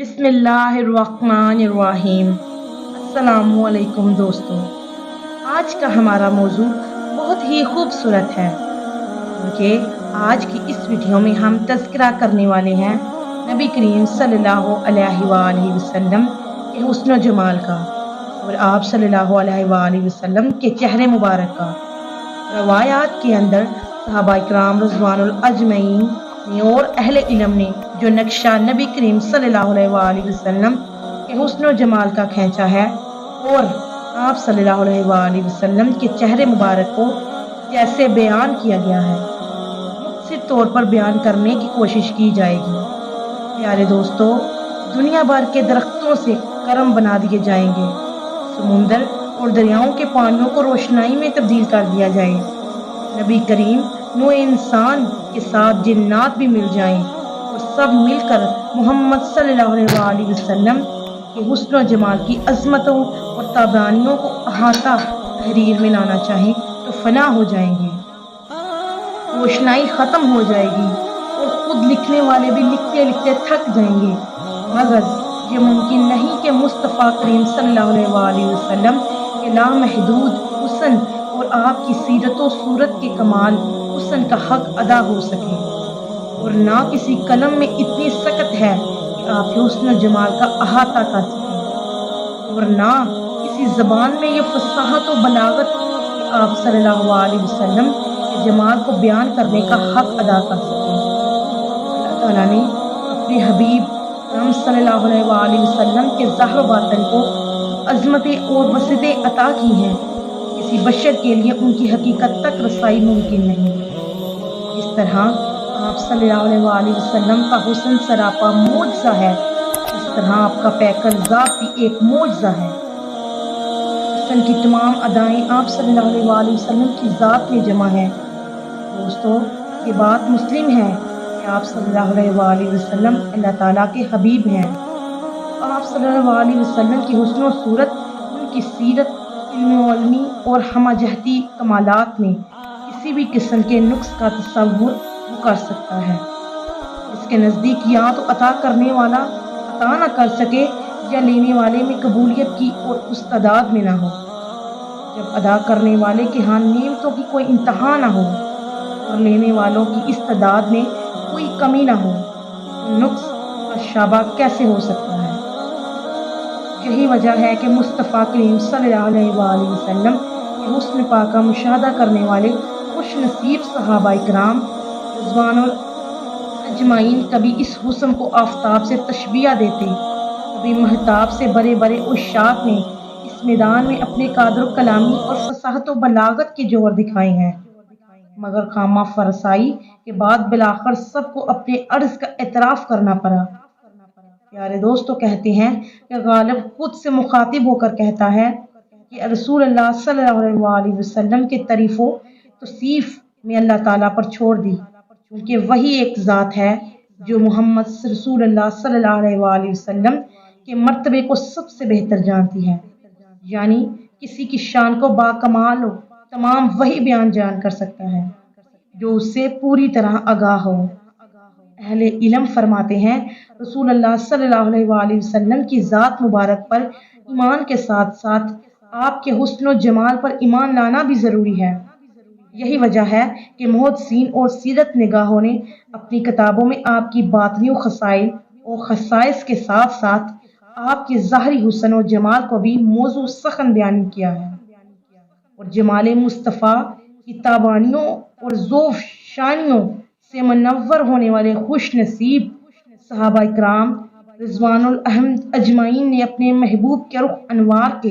बिस्मिल्लाहिर्रहमानिर्रहीम। अस्सलामुअलैकुम दोस्तों, आज का हमारा मौजू बहुत ही खूबसूरत है क्योंकि आज की इस वीडियो में हम तज़किरा करने वाले हैं नबी करीम सल्लल्लाहु अलैहि वसल्लम के हुस्न जमाल का और आप सल्लल्लाहु अलैहि वसल्लम के चेहरे मुबारक का। रवायात के अंदर सहाबा इकराम रज़वानुल अजमईन ने और अहले इल्म ने जो नक्शा नबी करीम सल्लल्लाहु अलैहि वसल्लम के हुस्न जमाल का खींचा है और आप सल्लल्लाहु अलैहि वसल्लम के चेहरे मुबारक को जैसे बयान किया गया है मुख्तसर तौर पर बयान करने की कोशिश की जाएगी। प्यारे दोस्तों, दुनिया भर के दरख्तों से करम बना दिए जाएंगे, समुंदर और दरियाओं के पानियों को रोशनाई में तब्दील कर दिया जाए, नबी करीम नो इंसान के साथ जिन्नात भी मिल जाएं और सब मिलकर मोहम्मद सल्लल्लाहु अलैहि वसल्लम के हुस्न जमाल की अजमतों और ताबानियों को अहाता तहरीर में लाना चाहें तो फना हो जाएंगे, रोशनाई ख़त्म हो जाएगी और खुद लिखने वाले भी लिखते लिखते थक जाएंगे। मगर ये मुमकिन नहीं कि मुस्तफ़ा करीम सल्लल्लाहु अलैहि वसल्लम के लामहदूद हुस्न और आपकी सीरत व सूरत के कमाल हुस्न का हक अदा हो सके, और ना किसी कलम में इतनी सकत है कि आपके हुस्न जमाल का अहाता कर सके, और ना किसी ज़बान में ये फसाहत व बलागत कि आप सल्लल्लाहु अलैहि वसल्लम के जमाल को बयान करने का हक अदा कर सके। अल्लाह ताला ने अपने हबीब हम सल्लल्लाहु अलैहि वसल्लम के ज़ाहिर बातिन को अज़मतें और वसीयतें अता की हैं, किसी बशर के लिए उनकी हकीकत तक रसाई मुमकिन नहीं। इस तरह आप सल्लल्लाहु अलैहि वसल्लम का हुस्न सरापा मौजज़ा है, इस तरह आपका पैकर ज़ात भी एक मौजज़ा है। हुस्न की तमाम अदाएँ आप सल्लल्लाहु अलैहि वसल्लम की ज़ात में जमा है। दोस्तों, ये बात मुस्लिम है कि आप सल्लल्लाहु अलैहि वसल्लम अल्लाह ताला के हबीब हैं। आप सल्लल्लाहु अलैहि वसल्लम की हुस्न और सूरत, उनकी सीरत, इल्मी और हमजहती कमालात में किसी भी किस्म के नुक्स का तसव्वुर कर सकता है। इसके नज़दीक या तो अता करने वाला अता न कर सके या लेने वाले में कबूलियत की और उस्तादाद में ना हो। जब अदा करने वाले के यहाँ नेमतों की कोई इंतहा ना हो और लेने वालों की इस्तादाद में कोई कमी ना हो, तो नुक्स का शाबा कैसे हो सकता है। यही वजह है कि मुस्तफ़ा करीम सल्लल्लाहु अलैहि वसल्लम के हुस्न पाक का मुशाहदा करने वाले खुश नसीब सहाबा इकराम रिज़वानुल अजमाइन कभी इस हुस्न को आफताब से तशबीह देते, कभी महताब से बड़े बड़े उशाक ने इस मैदान में अपने कादर कलामी और फसाहत व बलागत के जोर दिखाए हैं, मगर खामा फरसाई के बाद बिलाखिर सबको अपने अर्ज़ का एतराफ़ करना पड़ा। प्यारे दोस्तों, कहते हैं कि गालिब खुद से मुखातिब होकर कहता है कि रसूलुल्लाह सल्लल्लाहु अलैहि वसल्लम के तारीफ़ो तौसीफ़ में अल्लाह ताला पर छोड़ दी, क्योंकि वही एक ज़ात है जो मोहम्मद रसूलुल्लाह सल्लल्लाहु अलैहि वसल्लम के मर्तबे को सबसे बेहतर जानती है। यानी किसी की शान को बाकमाल हो तमाम वही बयान जान कर सकता है जो उससे पूरी तरह आगाह हो। अहले इल्म फरमाते हैं रसूलुल्लाह सल्लल्लाहु अलैहि वसल्लम की ज़ात मुबारक पर ईमान के साथ साथ आपके हुस्न जमाल पर ईमान लाना भी ज़रूरी है। यही वजह है कि मुहद्दिसीन और सीरत निगाहों ने अपनी किताबों में आपकी बातनी खसाइल और खसाइस के साथ साथ आपके ज़ाहरी हुस्न और जमाल को भी मौजू सखन बयान किया है, और जमाल मुस्तफ़ा की ताबानियों और ज़ोफ़ शानियों से मुनव्वर होने वाले खुश नसीब सहाबा इकराम रिज़वानुल अजमाइन ने अपने महबूब के रुख अनवार के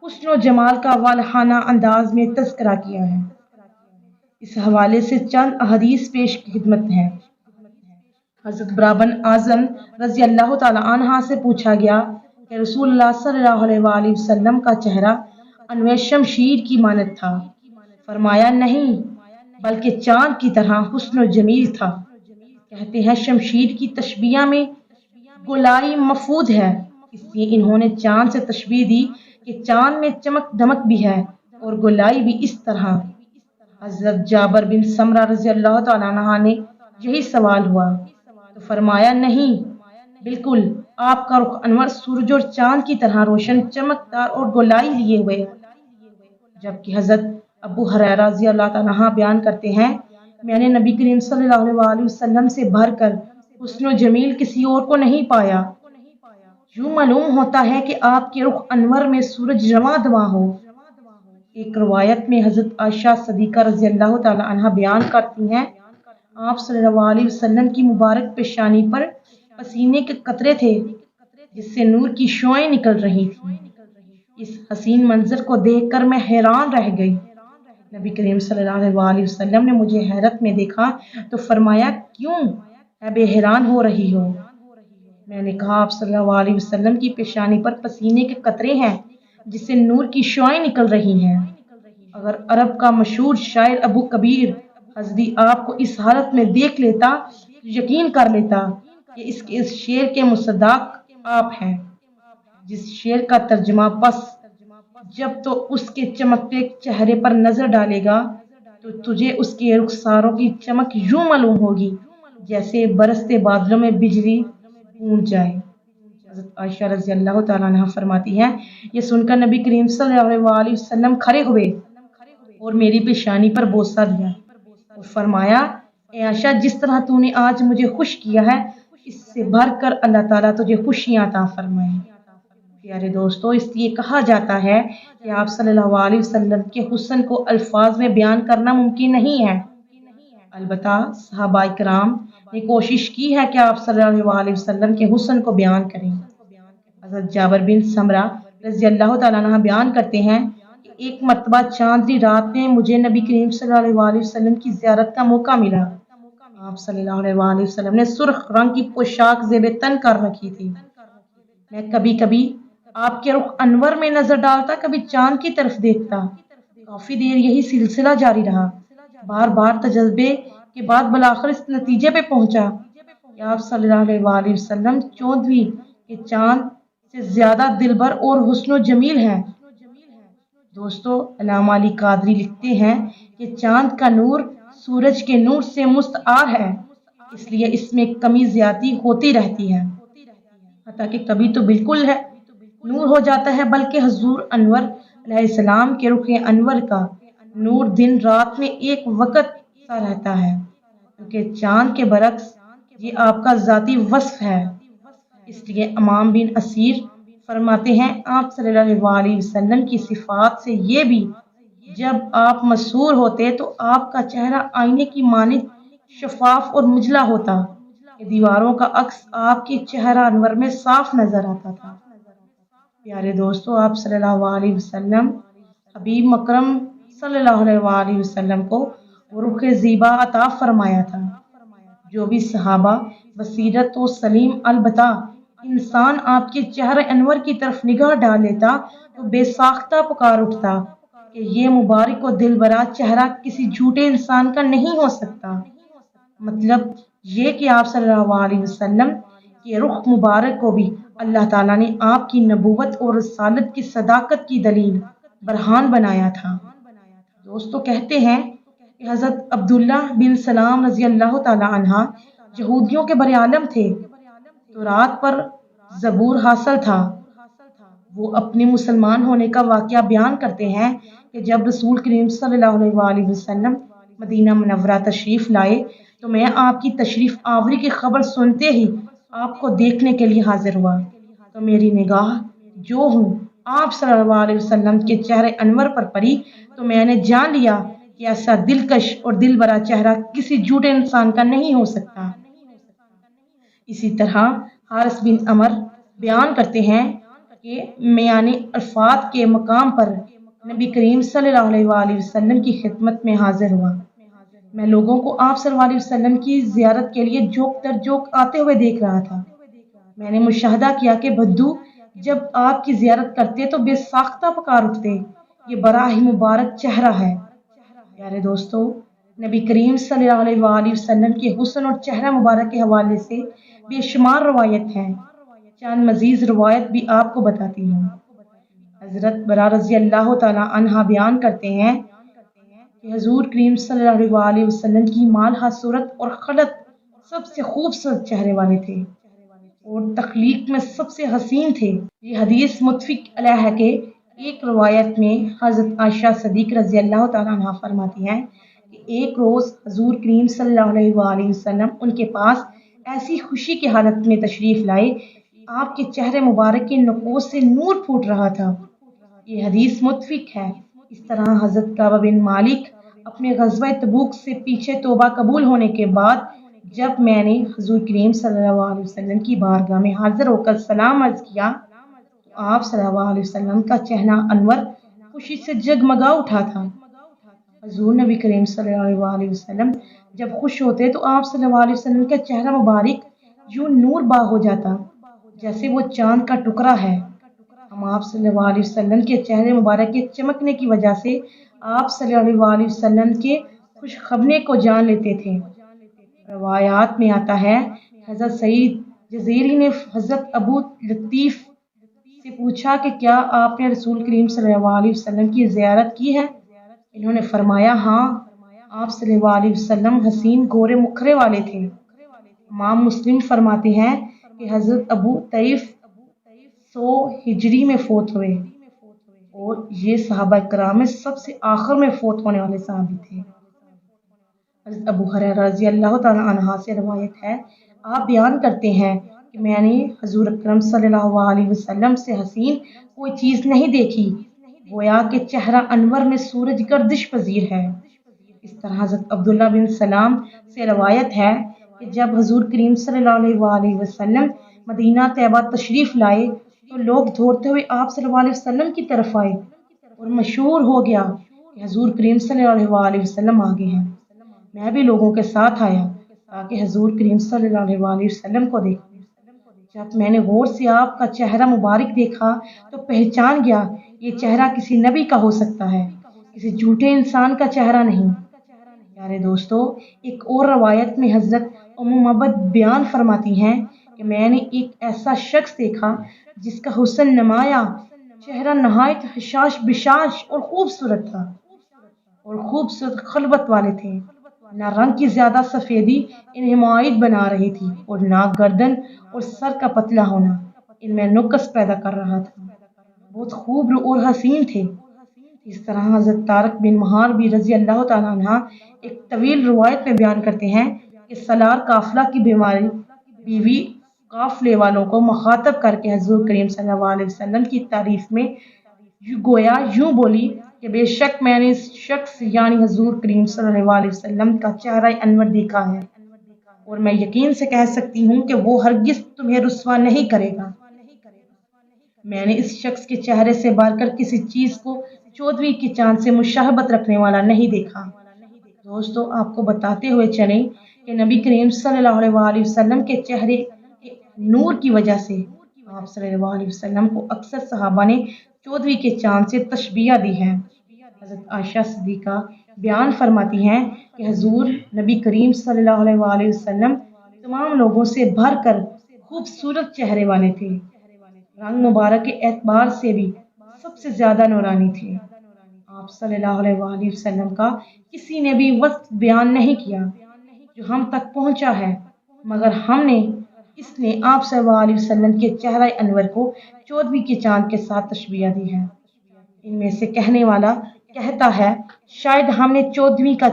हुस्न जमाल का वालहाना अंदाज में तज़किरा किया है। इस हवाले से चंद अहदीस पेश की खिदमत है। हज़रत बरा बिन आज़म रज़ी अल्लाह ताला अन्हा से पूछा गया कि रसूलुल्लाह सल्लल्लाहु अलैहि वसल्लम का चेहरा अनवर शमशीर की मानत था। फरमाया, नहीं, बल्कि चाँद की तरह हुस्न जमील था। कहते हैं शमशीर की तशबीह में गोलाई मफूद है, इसलिए इन्होंने चाँद से तशबीह दी कि चाँद में चमक दमक भी है और गोलाई भी इस तरह। हज़रत जाबिर बिन समरा रज़ी अल्लाह तआला अन्हु ने यही सवाल हुआ तो फरमाया, नहीं, बिल्कुल, आपका रुख अनवर सूरज और चांद की तरह रोशन, चमकदार और गोलाई लिए हुए है। जबकि हजरत अबू हुरैरा रज़ी अल्लाह तआला बयान करते हैं, मैंने नबी करीम सल्लल्लाहु अलैहि वसल्लम से भरकर हुस्न जमील किसी और को नहीं पाया। यूं मालूम होता है कि आपके रुख अनवर में सूरज रवां दवां हो। एक रवायत में हजरत आयशा सदीका रज़ी अल्लाह तआला अन्हा बयान करती हैं, आप सल्लल्लाहु अलैहि वसल्लम की मुबारक पेशानी पर पसीने के कतरे थे, जिससे नूर की शुआएं निकल रही थीं। इस हसीन मंजर को देखकर मैं हैरान रह गई। नबी करीम सल्लल्लाहु अलैहि वसल्लम ने मुझे हैरत में देखा तो फरमाया, क्यों है बेहरान हो रही हो? मैंने कहा, आप सल्लल्लाहु अलैहि वसल्लम की पेशानी पर पसीने के कतरे हैं, जिससे नूर की शुआएं निकल रही हैं। अगर अरब का मशहूर शायर अबू कबीर हज़दी आपको इस हालत में देख लेता तो यकीन कर लेता कि इस शेर के मुसद्दाक आप हैं। जिस शेर का तर्जुमा बस जब तो उसके चमकते चेहरे पर नजर डालेगा तो तुझे उसके रुखसारों की चमक यूं मालूम होगी जैसे बरसते बादलों में बिजली गूंज जाए। हज़रत आयशा रज़ी अल्लाह तआला अन्हा फरमाती हैं, ये सुनकर नबी करीम सल्लल्लाहु अलैहि वसल्लम खड़े हुए और मेरी पेशानी पर बोसा दिया और फरमाया, ए आयशा, जिस तरह तूने आज मुझे खुश किया है, इससे भरकर अल्लाह ताला तुझे खुशियां अता फरमाए। प्यारे दोस्तों, इसलिए कहा जाता है कि आप सल्लल्लाहु अलैहि वसल्लम के हुस्न को अल्फाज में बयान करना मुमकिन नहीं है। अलबत्ता सहाबा इकराम ने कोशिश की है कि आप सल्लल्लाहु अलैहि वसल्लम के हुस्न को बयान करें। हज़रत जाबिर बिन समरा रज़ी अल्लाह तआला अन्हु बयान करते हैं कि एक मर्तबा चांदनी रात में मुझे नबी करीम सल्लल्लाहु अलैहि वसल्लम की ज़ियारत का मौका मिला। आप सल्लल्लाहु अलैहि वसल्लम ने सुर्ख रंग की पोशाक ज़ेब तन कर रखी थी। मैं कभी कभी आपके रुख अनवर में नजर डालता, कभी चांद की तरफ देखता। काफी देर यही सिलसिला जारी रहा। बार बार तजर्बे के बाद बलाखिर इस नतीजे पे पहुंचा कि आप सल्लल्लाहु अलैहि वसल्लम चौदहवीं के चांद से ज्यादा दिलबर और हुस्नो जमील हैं। दोस्तों, अल्लामा अली कादरी लिखते हैं कि चांद का नूर सूरज के नूर से मुस्तआर है, इसलिए इसमें कमी ज्यादती होती रहती है, हत्ता कि कभी तो बिल्कुल है नूर हो जाता है, बल्कि हजूर अनवर अलैहिस्सलाम के रुख अनवर का नूर दिन रात में एक वक़्त सा रहता है, क्योंकि चांद के बरक्स ये आपका ज़ाती वस्फ है। इसलिए अमाम बिन असीर फरमाते हैं, आप सल्लल्लाहु अलैहि वसल्लम की सिफात से ये भी, जब आप मसरूर होते तो आपका चेहरा आईने की मानिंद शफाफ और मुजला होता, दीवारों का अक्स आपके चेहरा अनवर में साफ नजर आता था। प्यारे दोस्तों, आप सल्लल्लाहु अलैहि वसल्लम हबीब मकरम सल्लल्लाहु अलैहि वसल्लम को रुख ज़ीबा अता फरमाया था। जो भी सहाबा बसीरत व सलीम अलबता इंसान आपके चेहरे अनवर की तरफ निगाह डाल लेता तो बेसाख्ता पुकार उठता कि ये मुबारक और दिलबरा चेहरा किसी झूठे इंसान का नहीं हो सकता। मतलब ये कि आप सल्लल्लाहु अलैहि वसल्लम के रुख मुबारक को भी अल्लाह ताला ने आपकी नबूवत और रसालत की सदाकत की दलील बरहान बनाया था। दोस्तों, कहते हैं कि हज़रत अब्दुल्ला बिन सलाम रज़ी अल्लाह ताला अन्हा यहूदियों के बरे आलम थे, तो रात पर ज़बूर हासिल था। वो अपने मुसलमान होने का वाक़या बयान करते हैं कि जब रसूल करीम सल्लल्लाहु अलैहि वसल्लम मदीना मुनव्वरा तशरीफ़ लाए तो मैं आपकी तशरीफ़ आवरी की खबर सुनते ही आपको देखने के लिए हाजिर हुआ, तो मेरी निगाह जो हूँ आप सल्लल्लाहु अलैहि वसल्लम के चेहरे अनवर पर पड़ी, तो मैंने जान लिया कि ऐसा दिलकश और दिलबरा चेहरा किसी झूठे इंसान का नहीं हो सकता। इसी तरह हारिस बिन अमर बयान करते हैं कि मैं अरफात के मकाम पर नबी करीम सल्लल्लाहु अलैहि वसल्लम की खिदमत में हाजिर हुआ। मैं लोगों को आप सल्लल्लाहु अलैहि वसल्लम की ज़ियारत के लिए जोक दर जोक आते हुए देख रहा था। मैंने मुशाहदा किया कि भद्दू जब आपकी ज़ियारत करते तो बेसाख्ता पुकार उठते, ये बड़ा ही मुबारक चेहरा है। प्यारे दोस्तों, नबी करीम सल्लल्लाहु अलैहि वसल्लम के हुस्न और चेहरा मुबारक के हवाले से बेशुमार रवायत हैं। चंद मजीद रवायत भी आपको बताती हूँ। हज़रत बरा रज़ी अल्लाह तआला अन्हा बयान करते हैं कि हजूर करीम सल्लल्लाहु अलैहि वसल्लम की मालहा सूरत और खलत सबसे खूबसूरत चेहरे वाले थे। اور تخلیق میں سب سے حسین تھے۔ یہ حدیث متفق علیہ ہے کہ ایک روایت میں حضرت عائشہ صدیق رضی اللہ تعالیٰ عنہ فرماتی ہیں کہ ایک روز حضور کریم صلی اللہ علیہ وآلہ وسلم ان کے پاس ایسی خوشی کی حالت میں تشریف لائے، آپ کے چہرے مبارک کے نقوش سے نور پھوٹ رہا تھا۔ یہ حدیث متفق ہے۔ اس طرح حضرت کعب بن مالک اپنے غزوہ تبوک سے پیچھے توبہ قبول ہونے کے بعد جب میں نے حضور کریم صلی اللہ علیہ وسلم کی بارگاہ میں حاضر ہو کر سلام عرض کیا تو آپ صلی اللہ علیہ وسلم کا چہرہ انور خوشی سے جگمگا اٹھا تھا۔ حضور نبی کریم صلی اللہ علیہ وسلم جب خوش ہوتے تو آپ صلی اللہ علیہ وسلم کا چہرہ مبارک یوں نور باغ ہو جاتا جیسے وہ چاند کا ٹکڑا ہے۔ ہم آپ صلی اللہ علیہ وسلم کے چہرے مبارک کے چمکنے کی وجہ سے آپ صلی اللہ علیہ وسلم کے خوش خبرنے کو جان لیتے تھے۔ روایات میں آتا ہے حضرت سعید جزیری نے حضرت ابو لطیف سے پوچھا کہ کیا آپ نے رسول کریم صلی اللہ علیہ وسلم کی زیارت کی ہے؟ انہوں نے فرمایا ہاں، آپ صلی اللہ علیہ وسلم حسین گورے مکھرے والے تھے۔ امام مسلم فرماتے ہیں کہ حضرت ابو طیف 100 ہجری میں فوت ہوئے اور یہ صحابہ کرام میں سب سے آخر میں فوت ہونے والے صحابی تھے۔ حضرت ابو ہریرہ رضی اللہ تعالیٰ عنہ سے روایت ہے، آپ بیان کرتے ہیں کہ میں نے حضور اکرم صلی اللہ علیہ وسلم سے حسین کوئی چیز نہیں دیکھی، گویا کہ چہرہ انور میں سورج گردش پذیر ہے۔ اس طرح حضرت عبداللہ بن سلام سے روایت ہے کہ جب حضور کریم صلی اللہ علیہ وسلم مدینہ طیبہ تشریف لائے تو لوگ دوڑتے ہوئے آپ صلی اللہ علیہ وسلم کی طرف آئے اور مشہور ہو گیا کہ حضور کریم صلی اللہ علیہ وسلم آگے ہیں۔ میں بھی لوگوں کے ساتھ آیا تاکہ حضور کریم صلی اللہ علیہ وسلم کو دیکھوں۔ جب میں نے غور سے آپ کا چہرہ مبارک دیکھا تو پہچان گیا یہ چہرہ کسی نبی کا ہو سکتا ہے، کسی جھوٹے انسان کا چہرہ نہیں۔ پیارے دوستو، ایک اور روایت میں حضرت ام معبد بیان فرماتی ہیں کہ میں نے ایک ایسا شخص دیکھا جس کا حسن نمایاں چہرہ نہایت حشاش بشاش اور خوبصورت تھا اور خوبصورت خلوت والے تھے۔ نہ رنگ کی زیادہ سفیدی انہیں معاید بنا رہی تھی اور نہ گردن اور سر کا پتلا ہونا ان میں نقص پیدا کر رہا تھا۔ بہت خوب رو اور حسین تھے۔ اس طرح حضرت طارق بن مہار بھی رضی اللہ تعالیٰ عنہ ایک طویل روایت میں بیان کرتے ہیں کہ سالار قافلہ کی بیوی قافلے والوں کو مخاطب کر کے حضور کریم صلی اللہ علیہ وسلم کی تعریف میں گویا یوں بولی کہ بے شک میں نے اس شخص یعنی حضور کریم صلی اللہ علیہ وسلم کا چہرہ انور دیکھا ہے اور میں یقین سے کہہ سکتی ہوں کہ وہ ہرگز تمہیں رسوا نہیں کرے گا۔ میں نے اس شخص کے چہرے سے بڑھ کر کسی چیز کو 14ویں کی چاند سے مشابہت رکھنے والا نہیں دیکھا۔ دوستو، آپ کو بتاتے ہوئے چلیں کہ نبی کریم صلی اللہ علیہ وسلم کے چہرے کے نور کی وجہ سے آپ صلی اللہ علیہ وسلم کو اکثر صحابہ نے 14ویں کے چاند سے تشبیہ دی ہے۔ حضرت عائشہ صدیقہ بیان فرماتی ہیں کہ حضور نبی کریم صلی اللہ علیہ وسلم تمام لوگوں سے بڑھ کر خوبصورت چہرے والے تھے، رنگ مبارک کے اعتبار سے بھی سب سے زیادہ نورانی تھے۔ آپ صلی اللہ علیہ وسلم کا کسی نے بھی وصف بیان نہیں کیا جو ہم تک پہنچا ہے، مگر ہم نے اس نے آپ صلی اللہ علیہ وسلم کے چہرہ انور کو 14ویں کے چاند کے ساتھ تشبیہ دی ہے۔ ان میں سے کہنے والا کہتا ہے شاید ہم نے 14ویں کا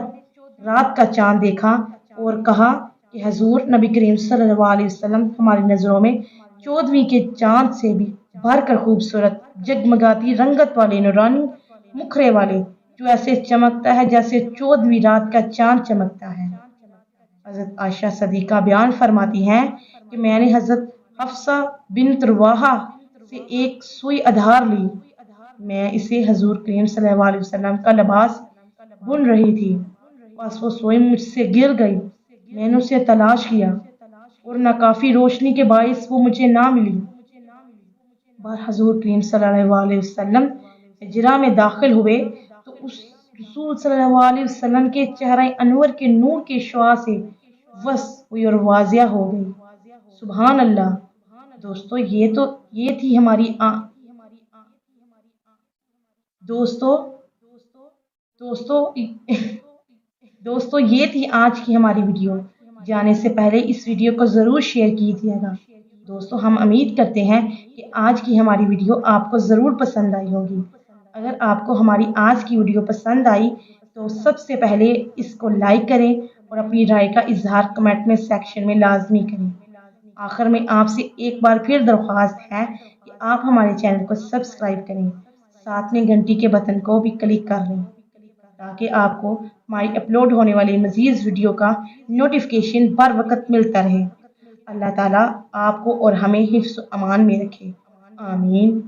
رات کا چاند دیکھا اور کہا کہ حضور نبی کریم صلی اللہ علیہ وسلم ہماری نظروں میں 14ویں کے چاند سے بھی بڑھ کر خوبصورت جگمگاتی رنگت والے نورانی مکھرے والے جو ایسے چمکتا ہے جیسے 14ویں رات کا چاند چمکتا ہے۔ حضرت عائشہ صدیقہ بیان فرماتی ہیں کہ میں نے حضرت حفصہ بنت رواحہ سے ایک سوئی ادھار لی، میں اسے حضور کریم صلی اللہ علیہ وسلم کا لباس بن رہی تھی، بس وہ سوئی مجھ سے گر گئی۔ میں نے اسے تلاش کیا اور ناکافی روشنی کے باعث وہ مجھے نہ ملی۔ حضور کریم صلی اللہ علیہ وسلم حجرہ میں داخل ہوئے تو اس رسول صلی اللہ علیہ وسلم کے چہرہ انور کے نور کے شعاع سے وصف ہوئی اور واضح ہو گئی۔ سبحان اللہ۔ دوستو یہ تھی ہماری دوستو یہ تھی آج کی ہماری ویڈیو۔ جانے سے پہلے اس ویڈیو کو ضرور شیئر کیجیے گا دوستو ہم امید کرتے ہیں کہ آج کی ہماری ویڈیو آپ کو ضرور پسند آئی ہوگی۔ اگر آپ کو ہماری آج کی ویڈیو پسند آئی تو سب سے پہلے اس کو لائک کریں اور اپنی رائے کا اظہار کمنٹ میں سیکشن میں لازمی کریں۔ آخر میں آپ سے ایک بار پھر درخواست ہے کہ آپ ہمارے چینل کو سبسکرائب کریں، ساتھ میں گھنٹی کے بٹن کو بھی کلک کر لیں تاکہ آپ کو ہماری اپلوڈ ہونے والی مزید ویڈیو کا نوٹیفیکیشن بر وقت ملتا رہے۔ اللہ تعالیٰ آپ کو اور ہمیں حفظ و امان میں رکھے، آمین۔